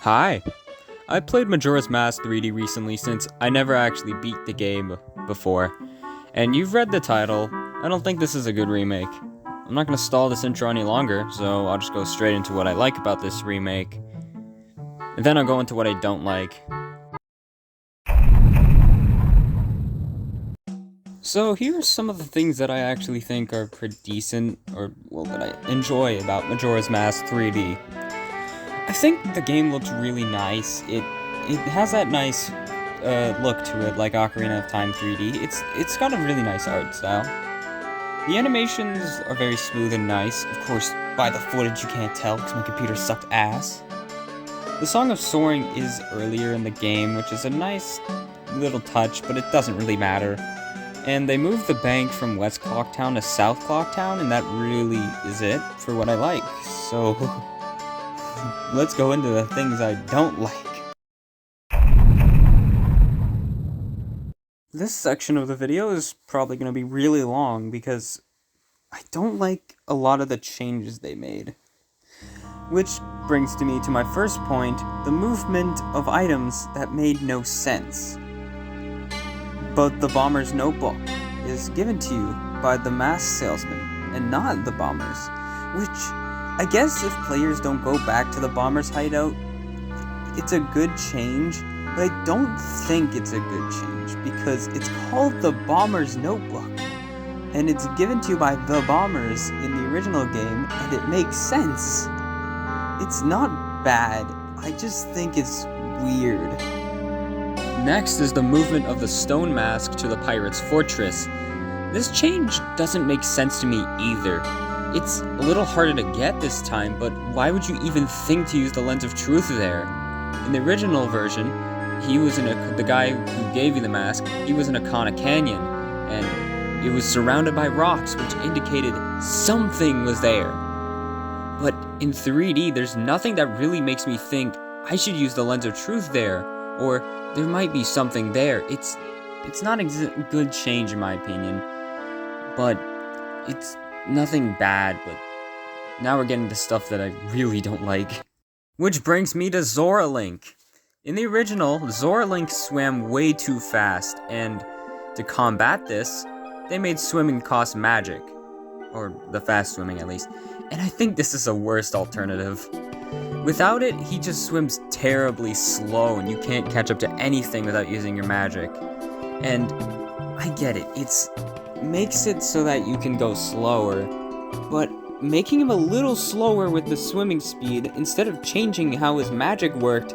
Hi! I played Majora's Mask 3D recently since I never actually beat the game before. And you've read the title, I don't think this is a good remake. I'm not gonna stall this intro any longer, so I'll just go straight into what I like about this remake. And then I'll go into what I don't like. So here's some of the things that I actually think are pretty decent, or, well, that I enjoy about Majora's Mask 3D. I think the game looks really nice. It has that nice look to it, like Ocarina of Time 3D. It's got a really nice art style. The animations are very smooth and nice. Of course, by the footage you can't tell because my computer sucked ass. The Song of Soaring is earlier in the game, which is a nice little touch, but it doesn't really matter. And they moved the bank from West Clocktown to South Clocktown, and that really is it for what I like. So let's go into the things I don't like. This section of the video is probably going to be really long because I don't like a lot of the changes they made. Which brings me to my first point, the movement of items that made no sense. But the Bomber's Notebook is given to you by the mask salesman and not the Bombers, which I guess if players don't go back to the Bomber's hideout, it's a good change, but I don't think it's a good change because it's called the Bomber's Notebook and it's given to you by the Bombers in the original game and it makes sense. It's not bad, I just think it's weird. Next is the movement of the stone mask to the pirate's fortress. This change doesn't make sense to me either. It's a little harder to get this time, but why would you even think to use the lens of truth there? In the original version, the guy who gave you the mask, he was in Akana Canyon, and it was surrounded by rocks, which indicated something was there. But in 3D, there's nothing that really makes me think I should use the lens of truth there, or there might be something there. It's not a good change in my opinion, but it's nothing bad, but now we're getting to stuff that I really don't like. Which brings me to Zora Link. In the original, Zora Link swam way too fast, and to combat this, they made swimming cost magic. Or the fast swimming at least. And I think this is a worst alternative. Without it, he just swims terribly slow and you can't catch up to anything without using your magic. And I get it, makes it so that you can go slower, but making him a little slower with the swimming speed instead of changing how his magic worked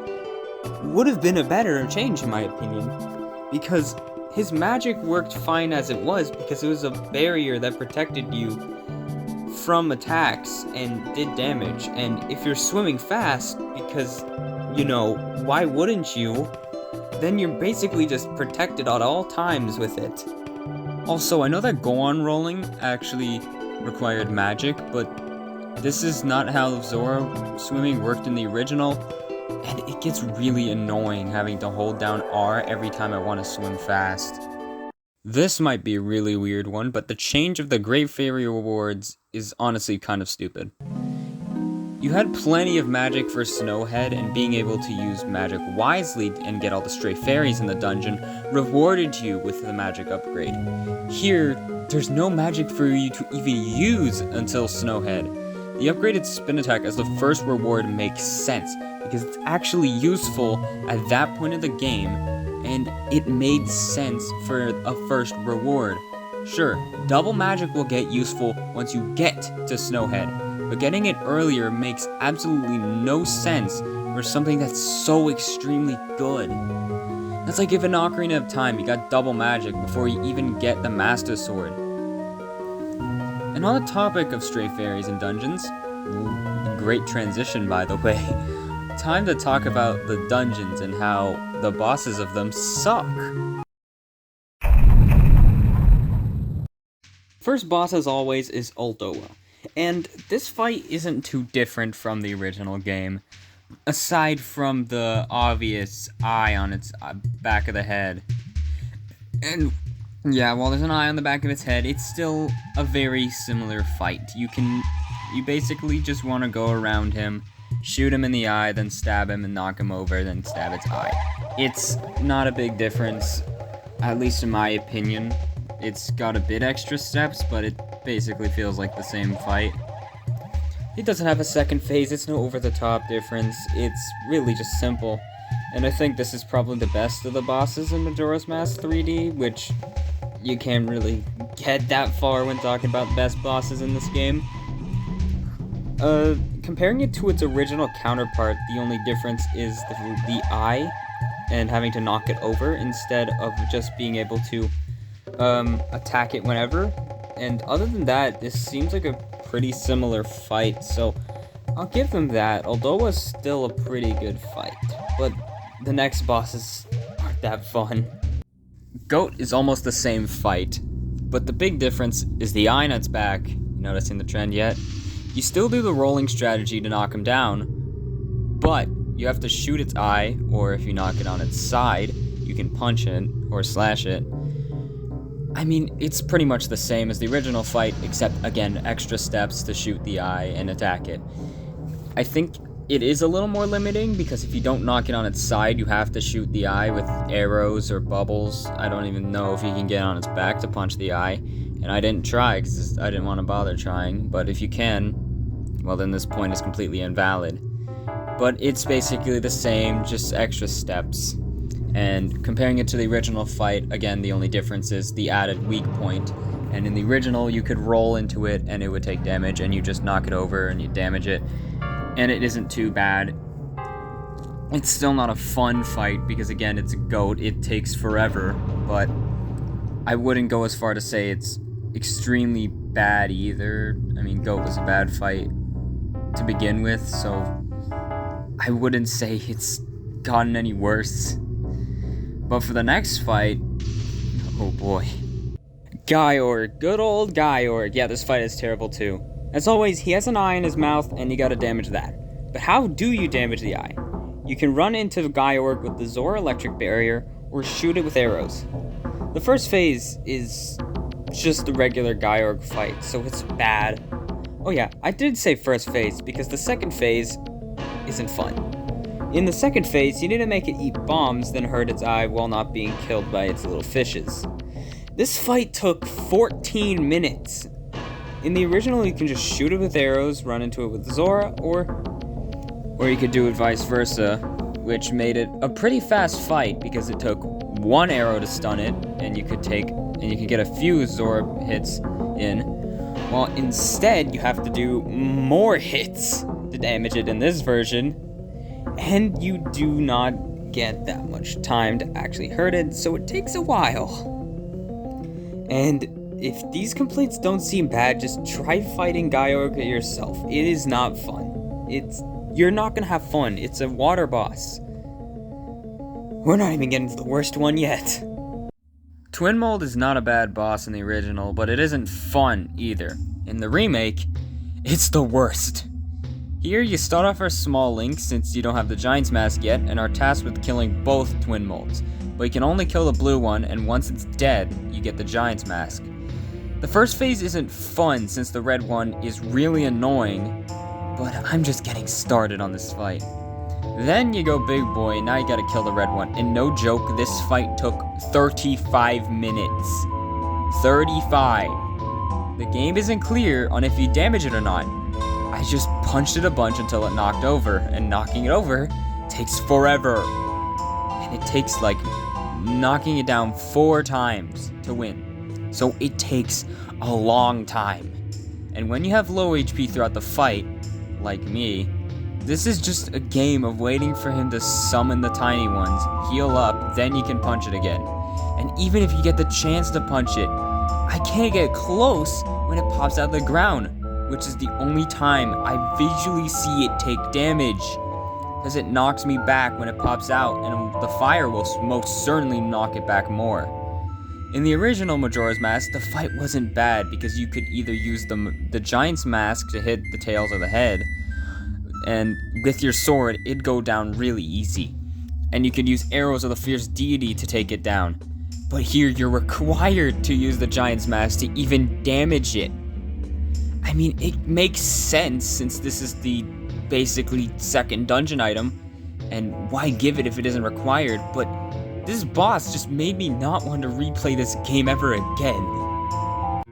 would have been a better change in my opinion. Because his magic worked fine as it was because it was a barrier that protected you from attacks and did damage, and if you're swimming fast, because, why wouldn't you, then you're basically just protected at all times with it. Also, I know that Gohan rolling actually required magic, but this is not how Zora swimming worked in the original, and it gets really annoying having to hold down R every time I want to swim fast. This might be a really weird one, but the change of the Great Fairy rewards is honestly kind of stupid. You had plenty of magic for Snowhead, and being able to use magic wisely and get all the stray fairies in the dungeon rewarded you with the magic upgrade. Here, there's no magic for you to even use until Snowhead. The upgraded spin attack as the first reward makes sense, because it's actually useful at that point of the game, and it made sense for a first reward. Sure, double magic will get useful once you get to Snowhead, but getting it earlier makes absolutely no sense for something that's so extremely good. That's like if in Ocarina of Time you got double magic before you even get the Master Sword. And on the topic of stray fairies and dungeons, great transition by the way, time to talk about the dungeons and how the bosses of them suck. First boss, as always, is Uldoa, and this fight isn't too different from the original game, aside from the obvious eye on its back of the head. And yeah, while there's an eye on the back of its head, it's still a very similar fight. You basically just want to go around him shoot him in the eye, then stab him and knock him over, then stab its eye. It's not a big difference, at least in my opinion. It's got a bit extra steps, but it basically feels like the same fight. It doesn't have a second phase, it's no over-the-top difference, it's really just simple. And I think this is probably the best of the bosses in Majora's Mask 3D, which you can't really get that far when talking about best bosses in this game. Comparing it to its original counterpart, the only difference is the eye and having to knock it over instead of just being able to attack it whenever. And other than that, this seems like a pretty similar fight, so I'll give them that, although it was still a pretty good fight. But the next bosses aren't that fun. Goat is almost the same fight, but the big difference is the eye on its back. You noticing the trend yet? You still do the rolling strategy to knock him down, but you have to shoot its eye, or if you knock it on its side, you can punch it or slash it. I mean, it's pretty much the same as the original fight, except, again, extra steps to shoot the eye and attack it. I think it is a little more limiting, because if you don't knock it on its side, you have to shoot the eye with arrows or bubbles. I don't even know if you can get on its back to punch the eye, and I didn't try, because I didn't want to bother trying, but if you can, well then this point is completely invalid. But it's basically the same, just extra steps. And comparing it to the original fight, again, the only difference is the added weak point. And in the original, you could roll into it and it would take damage, and you just knock it over and you damage it. And it isn't too bad. It's still not a fun fight because, again, it's a goat. It takes forever, but I wouldn't go as far to say it's extremely bad either. I mean, goat was a bad fight to begin with, so I wouldn't say it's gotten any worse. But for the next fight, oh boy. Gyorg, good old Gyorg. Yeah, this fight is terrible too. As always, he has an eye in his mouth and you gotta damage that. But how do you damage the eye? You can run into Gyorg with the Zora electric barrier or shoot it with arrows. The first phase is just the regular Gyorg fight, so it's bad. Oh yeah, I did say first phase because the second phase isn't fun. In the second phase, you need to make it eat bombs, then hurt its eye while not being killed by its little fishes. This fight took 14 minutes. In the original, you can just shoot it with arrows, run into it with Zora, or you could do it vice versa, which made it a pretty fast fight because it took one arrow to stun it, and you could get a few Zora hits in, while instead you have to do more hits to damage it in this version. And you do not get that much time to actually hurt it, so it takes a while. And if these complaints don't seem bad, just try fighting Gyorg yourself. It is not fun. You're not gonna have fun. It's a water boss. We're not even getting to the worst one yet. Twin Mold is not a bad boss in the original, but it isn't fun either. In the remake, it's the worst. Here, you start off as Small Link since you don't have the Giant's Mask yet and are tasked with killing both Twin Molds, but you can only kill the blue one, and once it's dead, you get the Giant's Mask. The first phase isn't fun since the red one is really annoying, but I'm just getting started on this fight. Then you go big boy, now you gotta kill the red one, and no joke, this fight took 35 minutes. 35. The game isn't clear on if you damage it or not. I just punched it a bunch until it knocked over, and knocking it over takes forever. And it takes like knocking it down 4 times to win. So it takes a long time. And when you have low HP throughout the fight, like me, this is just a game of waiting for him to summon the tiny ones, heal up, then you can punch it again. And even if you get the chance to punch it, I can't get close when it pops out of the ground, which is the only time I visually see it take damage, because it knocks me back when it pops out, and the fire will most certainly knock it back more. In the original Majora's Mask, the fight wasn't bad because you could either use the Giant's Mask to hit the tails or the head, and with your sword, it'd go down really easy. And you could use arrows of the Fierce Deity to take it down. But here, you're required to use the Giant's Mask to even damage it. I mean, it makes sense since this is the basically second dungeon item, and why give it if it isn't required, but this boss just made me not want to replay this game ever again.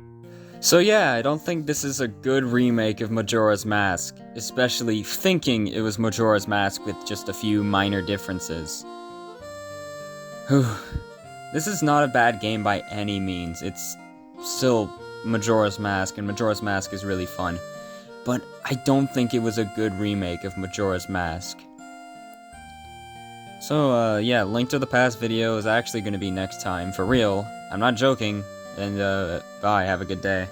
So yeah, I don't think this is a good remake of Majora's Mask, especially thinking it was Majora's Mask with just a few minor differences. This is not a bad game by any means. It's still Majora's Mask, and Majora's Mask is really fun. But I don't think it was a good remake of Majora's Mask. So, yeah, Link to the Past video is actually going to be next time, for real. I'm not joking, and, bye, have a good day.